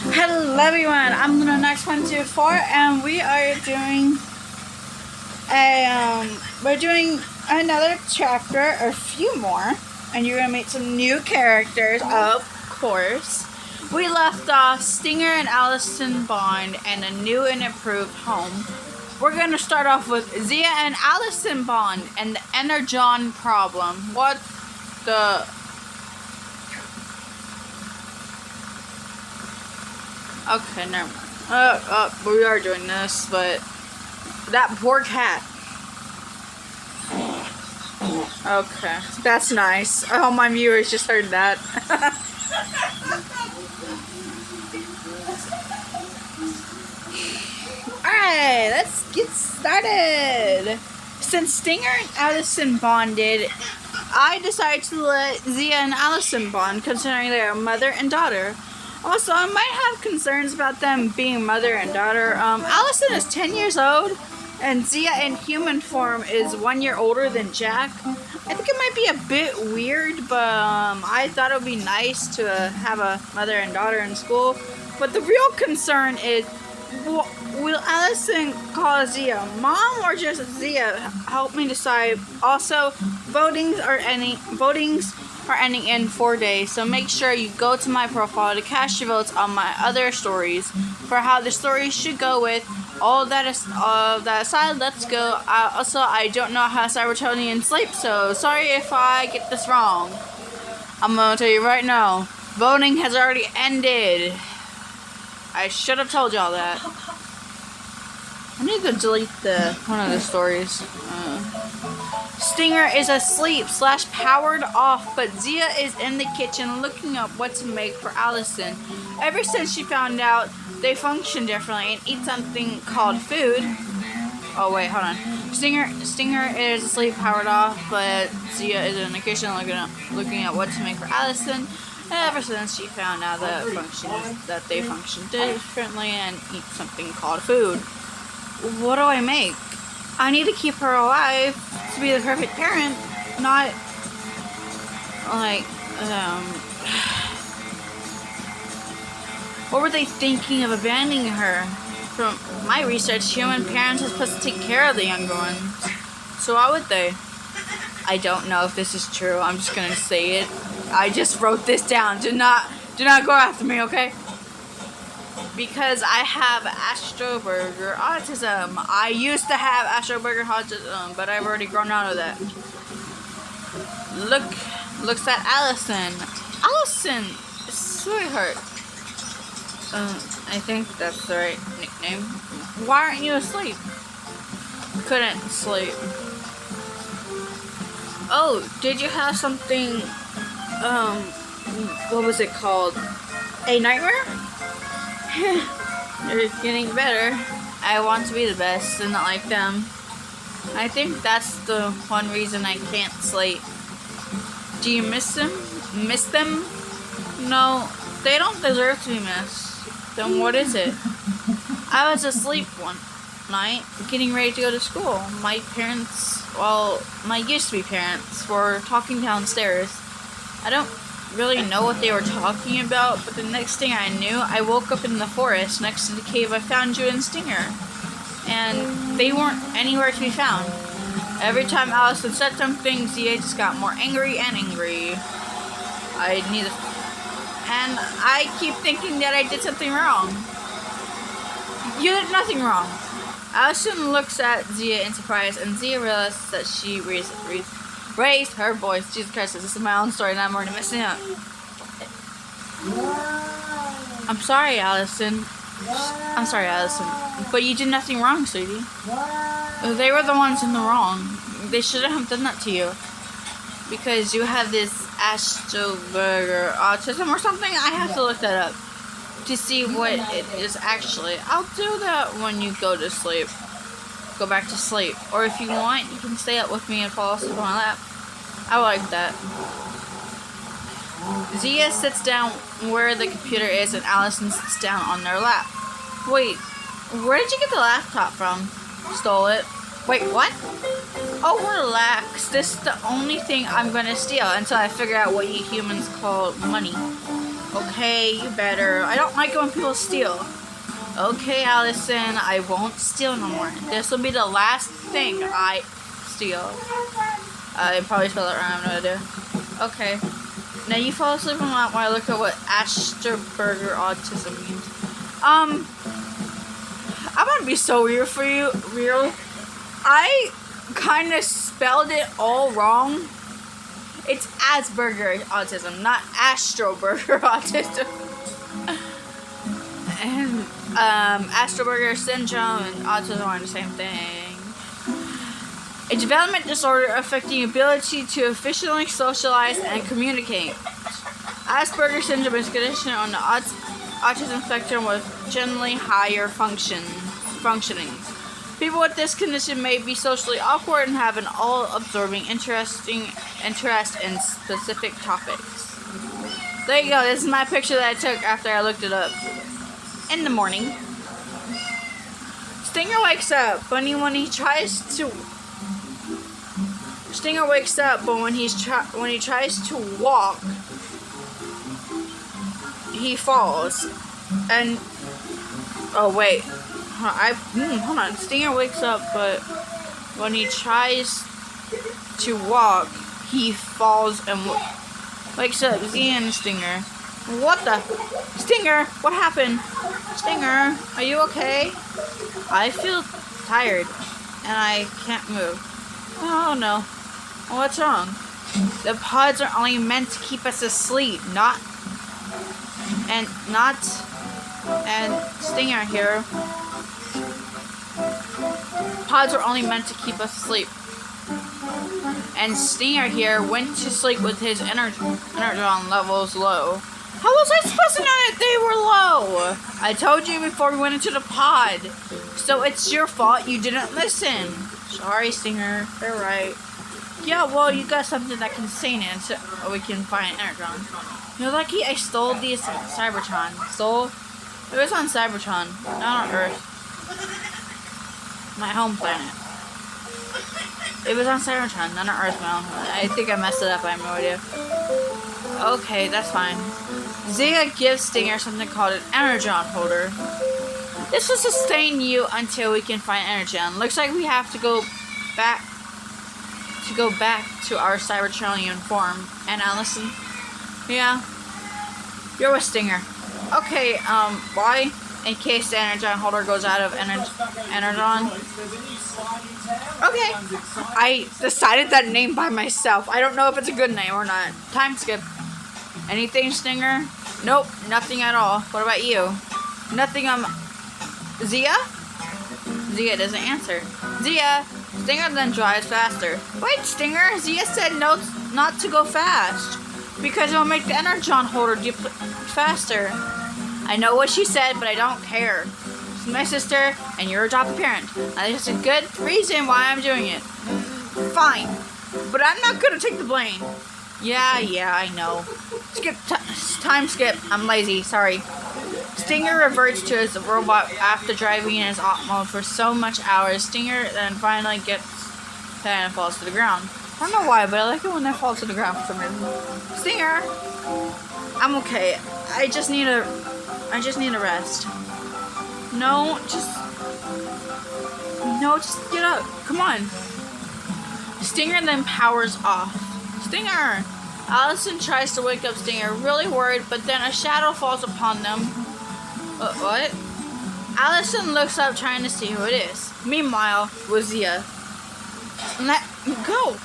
Hello everyone, I'm luna-sol-onyx 124 and we are doing we're doing another chapter, or a few more, and you're gonna meet some new characters, of course. We left off Stinger and Allison bond and a new and improved home. We're gonna start off with Zia and Allison bond and the Energon problem. What the... Okay, never mind. We are doing this, but that poor cat. Okay, that's nice. Oh, my viewers just heard that. Alright, let's get started. Since Stinger and Allison bonded, I decided to let Zia and Allison bond, considering they are mother and daughter. Also, I might have concerns about them being mother and daughter. Allison is 10 years old, and Zia in human form is 1 year older than Jack. I think it might be a bit weird, but I thought it would be nice to have a mother and daughter in school. But the real concern is, will Allison call Zia mom or just Zia? Help me decide. Also, votings are ending in 4 days, so make sure you go to my profile to cast your votes on my other stories for how the story should go. With all that aside, let's go. Also, I don't know how Cybertonians sleep, so sorry if I get this wrong. I'm gonna tell you right now, voting has already ended. I should have told y'all that. I need to delete one of the stories. Stinger is asleep / powered off, but Zia is in the kitchen looking up what to make for Allison. Ever since she found out they function differently and eat something called food. Oh wait, hold on. Stinger is asleep, powered off, but Zia is in the kitchen looking at what to make for Allison. Ever since she found out that they function differently and eat something called food. What do I make? I need to keep her alive to be the perfect parent, not like, what were they thinking of abandoning her? From my research, human parents are supposed to take care of the younger ones. So why would they? I don't know if this is true. I'm just gonna say it. I just wrote this down. Do not go after me, okay? Because I have Astroburger autism. I used to have Astroburger autism, but I've already grown out of that. Looks at Allison. Allison, sweetheart. I think that's the right nickname. Why aren't you asleep? Couldn't sleep. Oh, did you have something, what was it called? A nightmare? You're getting better. I want to be the best and not like them. I think that's the one reason I can't sleep. Do you miss them? Miss them? No, they don't deserve to be missed. Then what is it? I was asleep one night, getting ready to go to school. My parents, well, my used-to-be parents, were talking downstairs. I don't really know what they were talking about, but the next thing I knew, I woke up in the forest next to the cave I found you and Stinger, and they weren't anywhere to be found. Every time Allison said something, Zia just got more angry and angry. And I keep thinking that I did something wrong. You did nothing wrong. Allison looks at Zia in surprise, and Zia realizes that she raised her voice. Jesus Christ, this is my own story and I'm already messing up. I'm sorry, Allison. But you did nothing wrong, sweetie. They were the ones in the wrong. They shouldn't have done that to you. Because you have this Astroburger autism or something. I have to look that up to see what it is actually. I'll do that when you go to sleep. Go back to sleep. Or if you want, you can stay up with me and fall asleep on my lap. I like that. Zia sits down where the computer is and Allison sits down on their lap. Wait, where did you get the laptop from? Stole it. Wait, what? Oh, relax. This is the only thing I'm gonna steal until I figure out what you humans call money. Okay, you better. I don't like it when people steal. Okay, Allison, I won't steal no more. This will be the last thing I steal. I probably spelled it wrong, I have no idea. Okay. Now you fall asleep while I look at what Asperger autism means. I'm gonna be so weird for you, real. I kind of spelled it all wrong. It's Asperger autism, not Astroburger autism. And Astroburger syndrome and autism are the same thing. A development disorder affecting ability to efficiently socialize and communicate. Asperger syndrome is a condition on the autism spectrum with generally higher functioning. People with this condition may be socially awkward and have an all-absorbing interest in specific topics. There you go. This is my picture that I took after I looked it up. In the morning, Stinger wakes up, but when he tries to walk, he falls. And oh wait, hold on. Stinger wakes up, but when he tries to walk, he falls and wakes up. Zia and Stinger. What the? Stinger, what happened? Stinger, are you okay? I feel tired and I can't move. Oh no. What's wrong? The pods are only meant to keep us asleep, and Stinger here. Pods are only meant to keep us asleep. And Stinger here went to sleep with his energon levels low. How was I supposed to know that they were low? I told you before we went into the pod. So it's your fault you didn't listen. Sorry, Stinger. They're right. Yeah, well, you got something that can sustain it so we can find energon. You're lucky I stole these Cybertron. It was on Cybertron, not on Earth. My home planet. It was on Cybertron, not on Earth, my home planet. I think I messed it up, I have no idea. Okay, that's fine. Zia gives Stinger something called an energon holder. This will sustain you until we can find energon. Looks like we have to go back to our Cybertronian form. And Allison? Yeah. You're with Stinger. Okay, why? In case the energon holder goes out of energon. Okay. I decided that name by myself. I don't know if it's a good name or not. Time skip. Anything, Stinger? Nope, nothing at all. What about you? Nothing, Zia? Zia doesn't answer. Zia! Stinger then drives faster. Wait, Stinger! Zia said no, not to go fast. Because it'll make the energon holder faster. I know what she said, but I don't care. She's my sister, and you're a adopted parent. And there's a good reason why I'm doing it. Fine. But I'm not gonna take the blame. Yeah, I know. Time skip. I'm lazy. Sorry. Stinger reverts to his robot after driving in his op mode for so much hours. Stinger then finally gets down and falls to the ground. I don't know why, but I like it when they fall to the ground for some reason. Stinger! I'm okay. I just need a rest. No, just get up. Come on. Stinger then powers off. Stinger! Allison tries to wake up Stinger, really worried, but then a shadow falls upon them. What? Allison looks up trying to see who it is. Meanwhile, with Zia. Let go!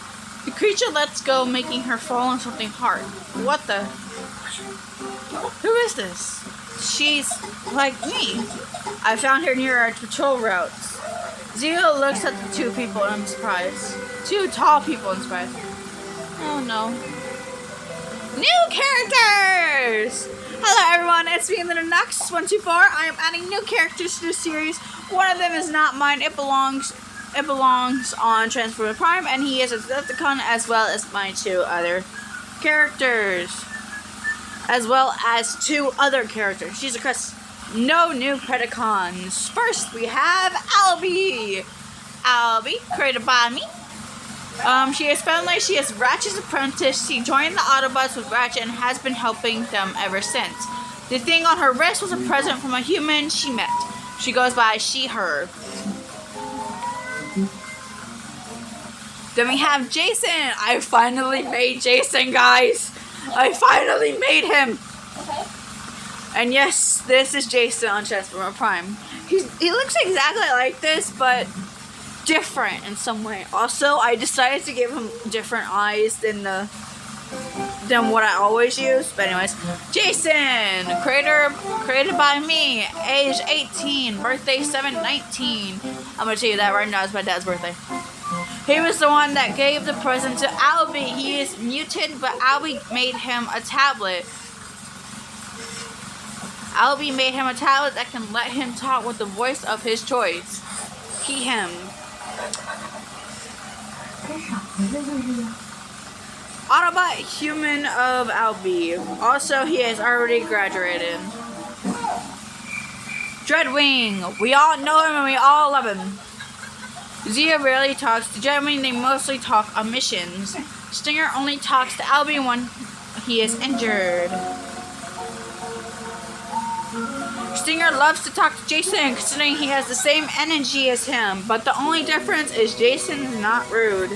The creature lets go, making her fall on something hard. What the? Who is this? She's like me. I found her near our patrol routes. Zia looks at the two people in surprise. Two tall people in surprise. Oh no. New characters! Hello everyone, it's me, luna-sol-onyx. I am adding new characters to the series. One of them is not mine. It belongs on Transformer Prime, and he is a predacon, as well as my two other characters. As well as two other characters. Jesus Christ. No new predacons. First we have Albie. Albie, created by me. She is family. She is Ratchet's apprentice. She joined the Autobots with Ratchet and has been helping them ever since. The thing on her wrist was a present from a human she met. She goes by she, her. Then we have Jason. I finally made Jason, guys. I finally made him. And yes, this is Jason on Transformer Prime. He looks exactly like this, but different in some way. Also, I decided to give him different eyes than what I always use. But anyways, Jason, created by me, age 18, birthday 7/19. I'm gonna tell you that right now. It's my dad's birthday. He was the one that gave the present to Albie. He is muted, but Albie made him a tablet. Albie made him a tablet that can let him talk with the voice of his choice. He, him. Autobot human of Albie. Also, he has already graduated. Dreadwing. We all know him and we all love him. Zia rarely talks to Dreadwing. They mostly talk on missions. Stinger only talks to Albie when he is injured. Stinger loves to talk to Jason, considering he has the same energy as him, but the only difference is Jason is not rude.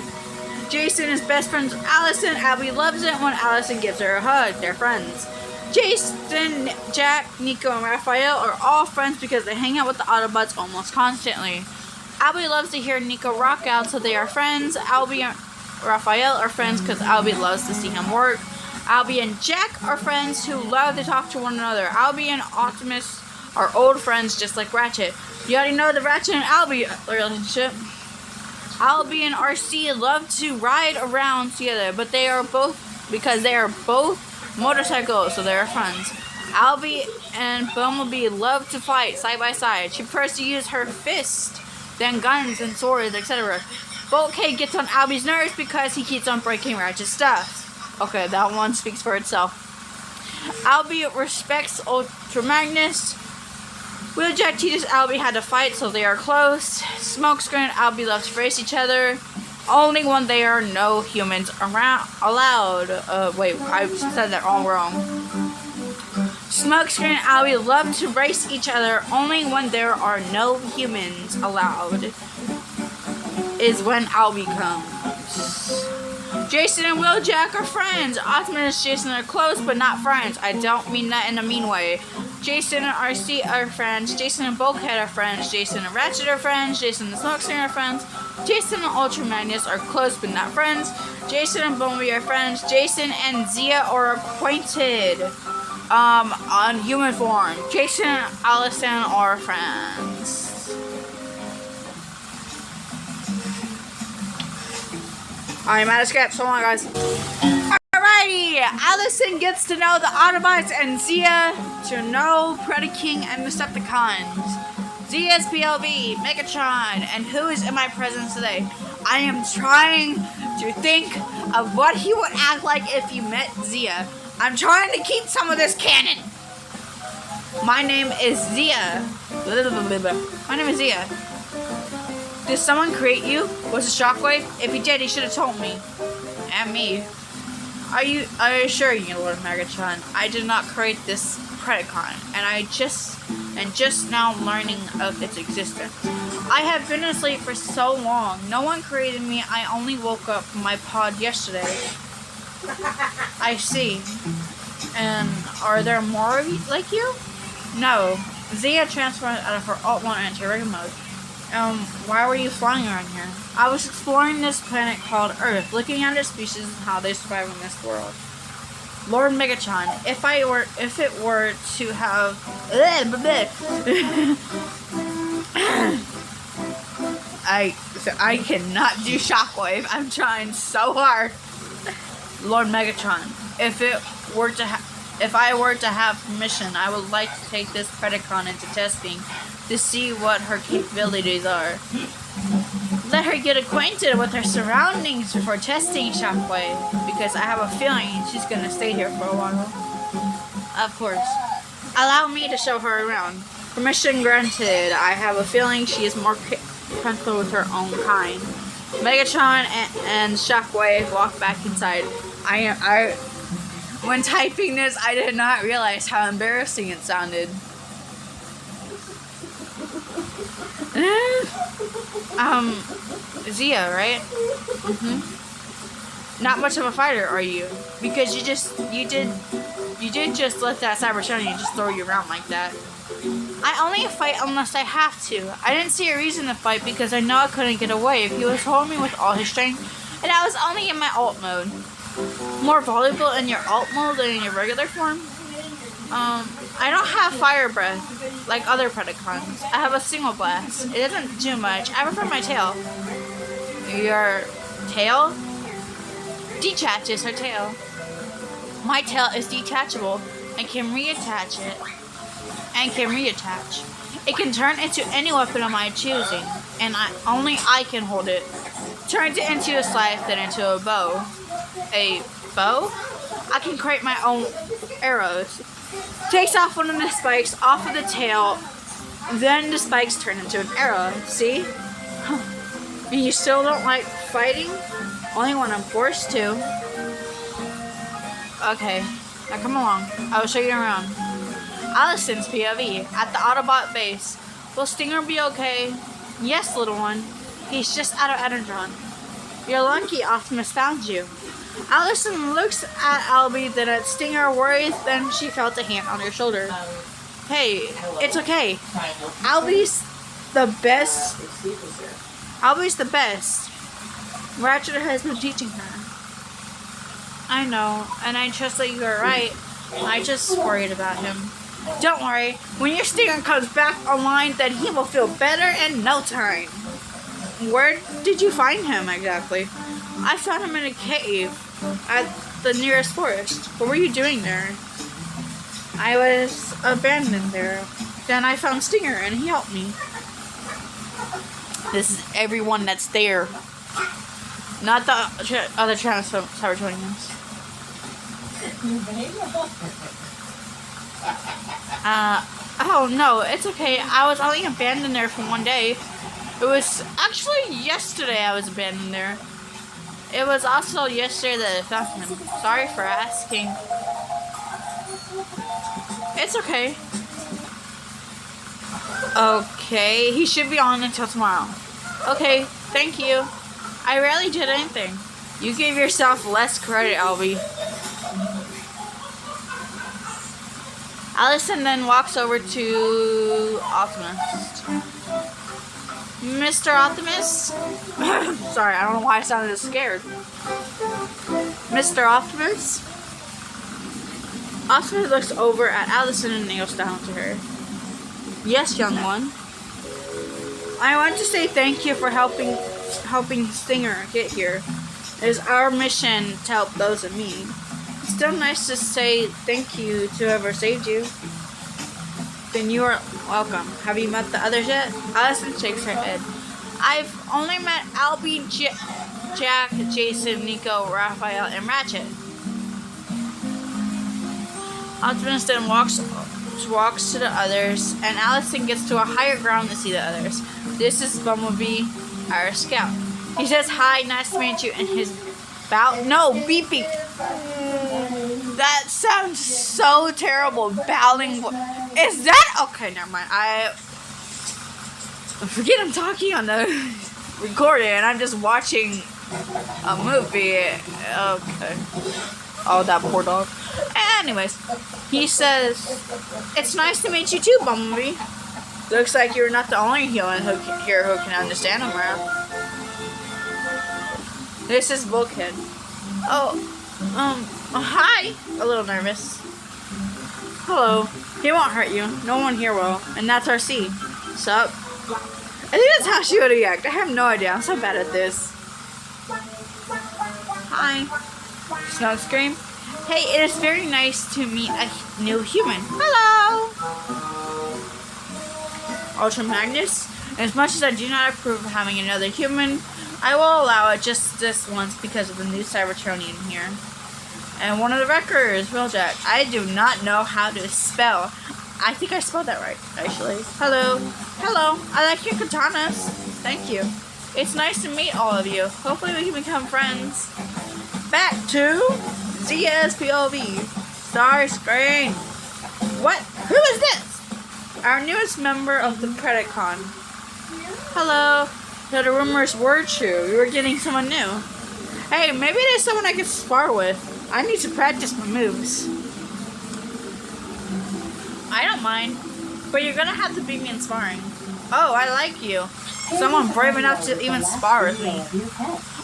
Jason is best friends with Allison. Albie loves it when Allison gives her a hug. They're friends. Jason, Jack, Nico, and Raphael are all friends because they hang out with the Autobots almost constantly. Albie loves to hear Nico rock out, so they are friends. Albie and Raphael are friends because Albie loves to see him work. Albie and Jack are friends who love to talk to one another. Albie and Optimus are old friends just like Ratchet. You already know the Ratchet and Albie relationship. Albie and RC love to ride around together, but they are both motorcycles, so they are friends. Albie and Bumblebee love to fight side by side. She prefers to use her fist than guns and swords, etc. Bulkhead gets on Albie's nerves because he keeps on breaking Ratchet's stuff. Okay, that one speaks for itself. Albie respects Ultra Magnus. Wheeljack teaches Albie how to fight, so they are close. Smokescreen and Albie love to race each other, only when there are no humans allowed. Wait, I said that all wrong. Smokescreen and Albie love to race each other, only when there are no humans allowed. Is when Albie comes. Jason and Wheeljack are friends. Optimus and Jason are close, but not friends. I don't mean that in a mean way. Jason and RC are friends. Jason and Bulkhead are friends. Jason and Ratchet are friends. Jason and Smokescreen are friends. Jason and Ultra Magnus are close, but not friends. Jason and Bumblebee are friends. Jason and Zia are acquainted on human form. Jason and Allison are friends. I'm out of sketch. So long, guys. Alrighty, Allison gets to know the Autobots and Zia to know Predacon and Decepticons. Zia's PLV, Megatron, and who is in my presence today? I am trying to think of what he would act like if you met Zia. I'm trying to keep some of this canon. My name is Zia. My name is Zia. Did someone create you? Was it Shockwave? If he did, he should have told me. And me. Are you sure, you Lord Megatron? I did not create this predacon, and just now learning of its existence. I have been asleep for so long. No one created me. I only woke up from my pod yesterday. I see. And are there more like you? No. Zia transformed out of her Alt-1 anti-rig mode. Why were you flying around here? I was exploring this planet called Earth, looking at its species and how they survive in this world. Lord Megatron, if it were to have I cannot do Shockwave. I'm trying so hard. Lord Megatron, if I were to have permission, I would like to take this Predacon into testing to see what her capabilities are. Let her get acquainted with her surroundings before testing Shockwave, because I have a feeling she's gonna stay here for a while. Of course. Allow me to show her around. Permission granted. I have a feeling she is more comfortable with her own kind. Megatron and Shockwave walk back inside. When typing this, I did not realize how embarrassing it sounded. Zia, right? Not much of a fighter, are you? Because you did just let that Cybertronian just throw you around like that. I only fight unless I have to. I didn't see a reason to fight because I know I couldn't get away if he was holding me with all his strength, and I was only in my alt mode. More valuable in your alt mode than in your regular form? I don't have fire breath like other predacons. I have a single blast. It doesn't do much. I prefer my tail. Your tail? Detaches her tail. My tail is detachable and can reattach it. It can turn into any weapon of my choosing, and only I can hold it. Turns it into a scythe, then into a bow. A bow? I can create my own arrows. Takes off one of the spikes off of the tail, then the spikes turn into an arrow. See? And you still don't like fighting? Only when I'm forced to. Okay, now come along. I will show you around. Allison's POV at the Autobot base. Will Stinger be okay? Yes, little one. He's just out of Energon. You're lucky Optimus found you. Allison looks at Albie, then at Stinger, worries, then she felt a hand on her shoulder. Hey, it's okay. Albie's the best. Ratchet has been teaching her. I know, and I trust that you are right. I just worried about him. Don't worry, when your Stinger comes back online, then he will feel better in no time. Where did you find him exactly? I found him in a cave at the nearest forest. What were you doing there? I was abandoned there. Then I found Stinger and he helped me. This is everyone that's there. Not the other Cybertronians. Oh no, it's okay. I was only abandoned there for one day. It was actually yesterday I was abandoned there. It was also yesterday that I found him. Sorry for asking. It's okay. Okay, he should be on until tomorrow. Okay, thank you. I rarely did anything. You gave yourself less credit, Albie. Allison then walks over to Optimus. Mr. Optimus? Sorry, I don't know why I sounded scared. Mr. Optimus? Optimus looks over at Allison and kneels down to her. Yes, young one. I want to say thank you for helping Stinger get here. It is our mission to help those in need. It's still nice to say thank you to whoever saved you. Then you are welcome. Have you met the others yet? Allison shakes her head. I've only met Albie, Jack, Jason, Nico, Raphael, and Ratchet. Optimus then walks to the others, and Allison gets to a higher ground to see the others. This is Bumblebee, our scout. He says hi, nice to meet you, and his beeping. That sounds so terrible. Bowling. Is that okay? Never mind. I forget I'm talking on the recording, and I'm just watching a movie. Okay. Oh, that poor dog. Anyways, he says, "It's nice to meet you too, Bumblebee. Looks like you're not the only human here who can understand him around." This is Bulkhead. Hi. A little nervous. Hello. He won't hurt you. No one here will. And that's RC. Sup? I think that's how she would react. I have no idea. I'm so bad at this. Hi. Snow scream. Hey, it is very nice to meet a new human. Hello. Ultra Magnus. As much as I do not approve of having another human, I will allow it just this once because of the new Cybertronian here. And one of the wreckers, Wheeljack. I do not know how to spell. I think I spelled that right, actually. Hello. Hello. I like your katanas. Thank you. It's nice to meet all of you. Hopefully we can become friends. Back to Zia's POV. Star screen. What? Who is this? Our newest member of the predacon. Hello. So the rumors were true. We were getting someone new. Hey, maybe there's someone I could spar with. I need to practice my moves. I don't mind, but you're gonna have to beat me in sparring. Oh, I like you. Someone brave enough to even spar with me.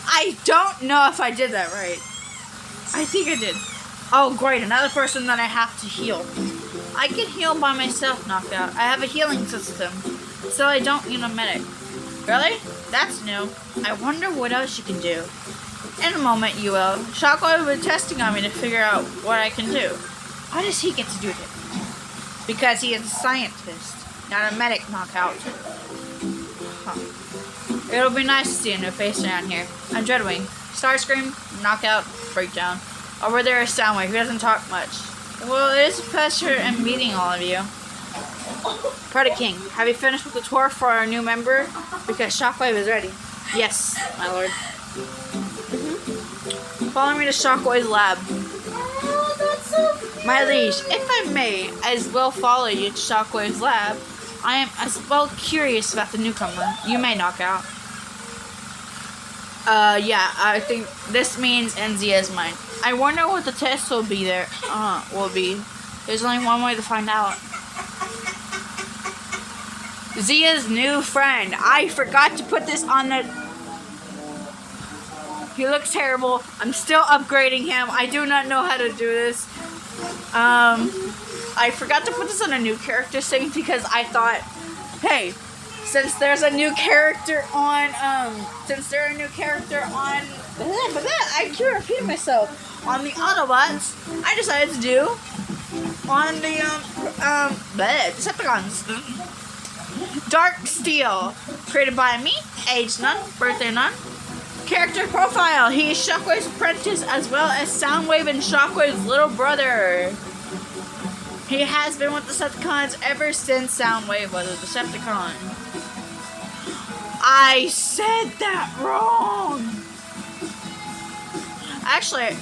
I don't know if I did that right. I think I did. Oh, great, another person that I have to heal. I can heal by myself, Knockout. I have a healing system, so I don't need a medic. Really? That's new. I wonder what else you can do. In a moment, you will. Shockwave will be testing on me to figure out what I can do. Why does he get to do this? Because he is a scientist, not a medic, Knockout. Huh. It'll be nice to see a new face around here. I'm Dreadwing. Starscream, Knockout, Breakdown. Over there is Soundwave. He doesn't talk much. Well, it is a pleasure in meeting all of you. Predacon, have you finished with the tour for our new member? Because Shockwave is ready. Yes, my lord. Follow me to Shockwave's lab. Oh, that's so cute. My liege, if I may, as well follow you to Shockwave's lab. I am as well curious about the newcomer. You may knock out. Yeah, I think this means NZ is mine. I wonder what the test will be there. Will be. There's only one way to find out. Zia's new friend. I forgot to put this on the... He looks terrible. I'm still upgrading him. I do not know how to do this. I forgot to put this on a new character thing because I thought, hey, since there's a new character on, I keep repeating myself. On the Autobots, I decided to do on the, Decepticons. Dark Steel, created by me, age none, birthday none. Character profile, he is Shockwave's apprentice as well as Soundwave and Shockwave's little brother. He has been with the Decepticons ever since Soundwave was a Decepticon. I said that wrong! Actually,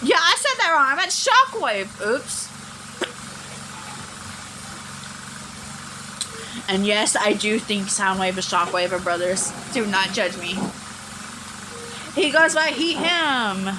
yeah, I said that wrong. I meant Shockwave. Oops. And yes, I do think Soundwave and Shockwave are brothers. Do not judge me. He goes by he, him.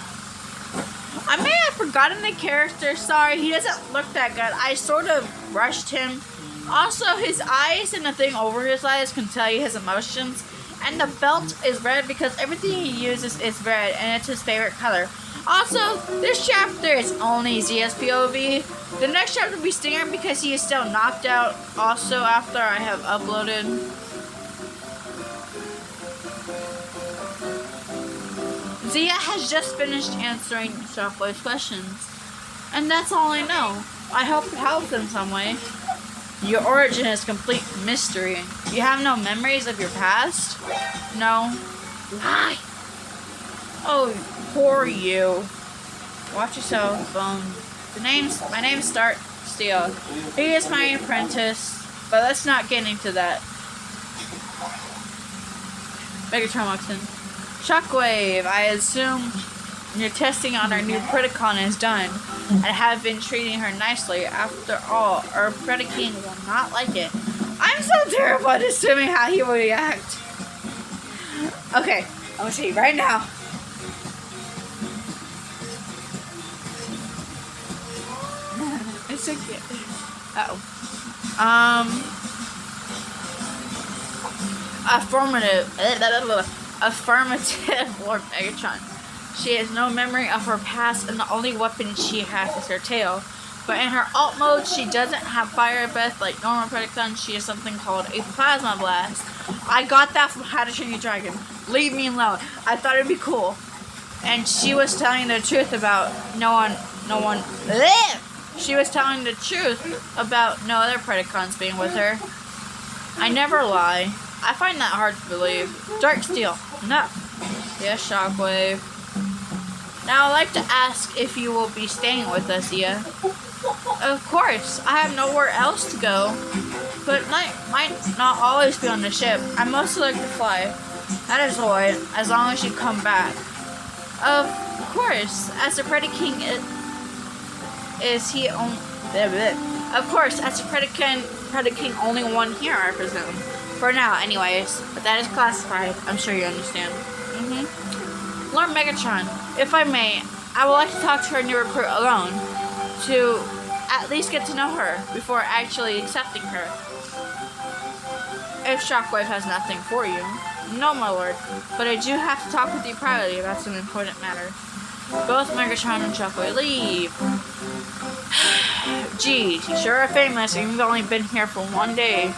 I may have forgotten the character. Sorry, he doesn't look that good. I sort of rushed him. Also, his eyes and the thing over his eyes can tell you his emotions. And the belt is red because everything he uses is red and it's his favorite color. Also, this chapter is only Zia's POV. The next chapter will be Stinger because he is still knocked out. Also, after I have uploaded. Zia has just finished answering Shockwave's questions. And that's all I know. I hope it helps in some way. Your origin is complete mystery. You have no memories of your past? No. Why? Oh, poor you. Watch yourself. My name's Dark Steel. He is my apprentice, but let's not get into that. Megatron walks in. Shockwave, I assume your testing on our new predacon is done, and have been treating her nicely. After all, our predacon will not like it. I'm so terrible at assuming how he will react. Okay, I'm gonna see right now. It's okay. Affirmative, Lord Megatron. She has no memory of her past, and the only weapon she has is her tail. But in her alt mode, she doesn't have fire breath like normal Predacon. She has something called a plasma blast. I got that from How to Train Your Dragon. Leave me alone. I thought it'd be cool. And she was telling the truth about She was telling the truth about no other Predacons being with her. I never lie. I find that hard to believe. Dark Steel. No. Yes, Shockwave. Now I'd like to ask if you will be staying with us, Zia. Of course. I have nowhere else to go. but might not always be on the ship. I mostly like to fly. That is alright, as long as you come back. Of course, as the predacon is he only. Of course, as the predacon only one here, I presume. For now, anyways. But that is classified. I'm sure you understand. Lord Megatron, if I may, I would like to talk to her new recruit alone, to at least get to know her before actually accepting her. If Shockwave has nothing for you. No, my lord, but I do have to talk with you privately. That's an important matter. Both Megatron and Shockwave leave. Geez, you sure are famous and you've only been here for 1 day.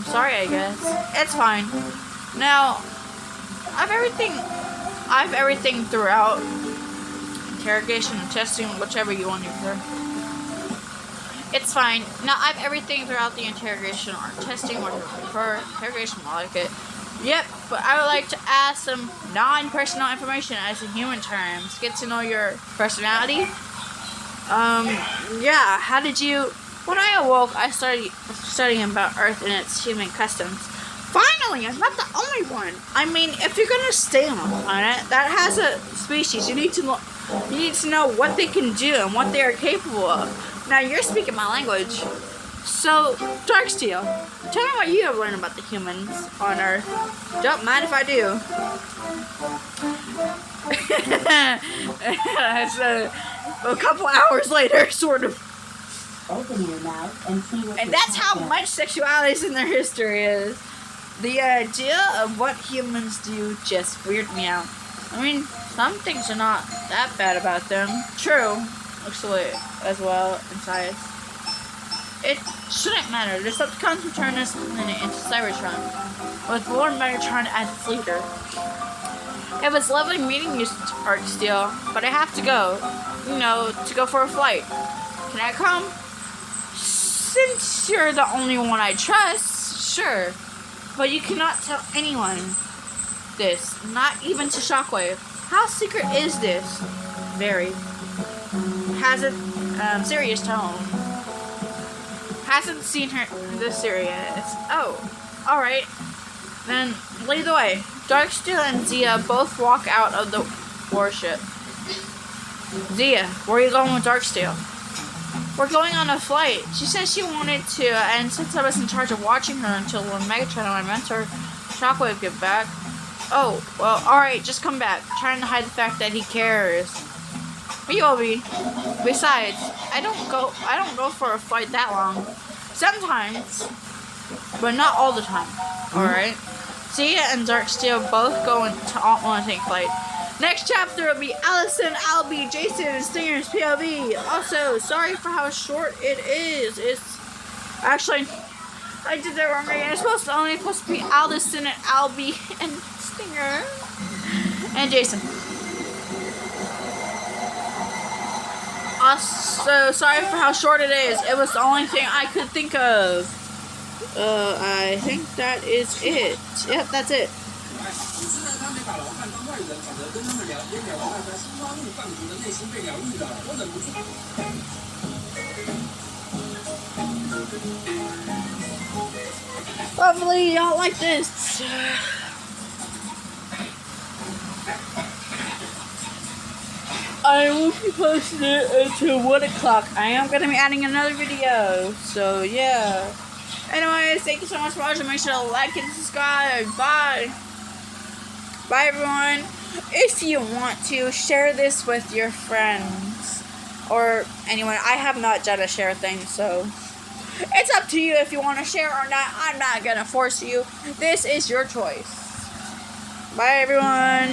Sorry, I guess. It's fine. Now, I've everything throughout. Interrogation and testing, whichever you want to prefer. It's fine. Now, I've everything throughout the interrogation or testing, whatever you prefer. Interrogation, I like it. Yep, but I would like to ask some non-personal information as in human terms. Get to know your personality. Yeah, how did you... When I awoke, I started studying about Earth and its human customs. Finally, I'm not the only one. I mean, if you're gonna stay on a planet that has a species, you need to know what they can do and what they are capable of. Now, you're speaking my language. So, Darksteel, tell me what you have learned about the humans on Earth. Don't mind if I do. It's a couple hours later, sort of. Open your mouth and see what. And that's how much sexuality in their history is. The idea of what humans do just weirded me out. I mean, some things are not that bad about them. True, actually, as well, in size. It shouldn't matter. The Decepticons will turn this planet into Cybertron, with Lord Megatron as its leader. It was lovely meeting you, Darksteel, but I have to go. You know, to go for a flight. Can I come? Since you're the only one I trust, sure. But you cannot tell anyone this, not even to Shockwave. How secret is this? Very. Has a serious tone. Hasn't seen her this serious. Oh, alright. Then lead the way. Darksteel and Zia both walk out of the warship. Zia, where are you going with Darksteel? We're going on a flight. She said she wanted to, and since I was in charge of watching her until when Megatron and my mentor Shockwave get back. Oh, well, alright, just come back. Trying to hide the fact that he cares. We will be. Besides, I don't go for a flight that long. Sometimes, but not all the time. Alright? Zia and Darksteel both go on a tank flight. Next chapter will be Allison, Albie, Jason, and Stinger's POV. Also, sorry for how short it is. It's actually, I did that wrong again. It's only supposed to be Allison and Albie and Stinger and Jason. Also, sorry for how short it is. It was the only thing I could think of. I think that is it. Yep, that's it. Hopefully y'all like this. I will be posting it until 1 o'clock. I am going to be adding another video. So yeah. Anyways, thank you so much for watching. Make sure to like and subscribe. Bye. Bye everyone. If you want to, share this with your friends or anyone. I have not done a share thing, so it's up to you if you want to share or not. I'm not gonna force you. This is your choice. Bye everyone.